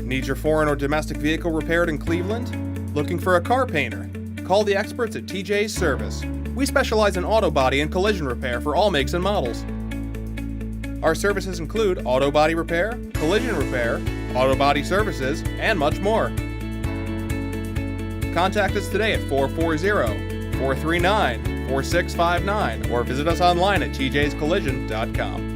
Need your foreign or domestic vehicle repaired in Cleveland? Looking for a car painter? Call the experts at TJ's Service. We specialize in auto body and collision repair for all makes and models. Our services include auto body repair, collision repair, auto body services, and much more. Contact us today at 440-439-4659 or visit us online at tjscollision.com.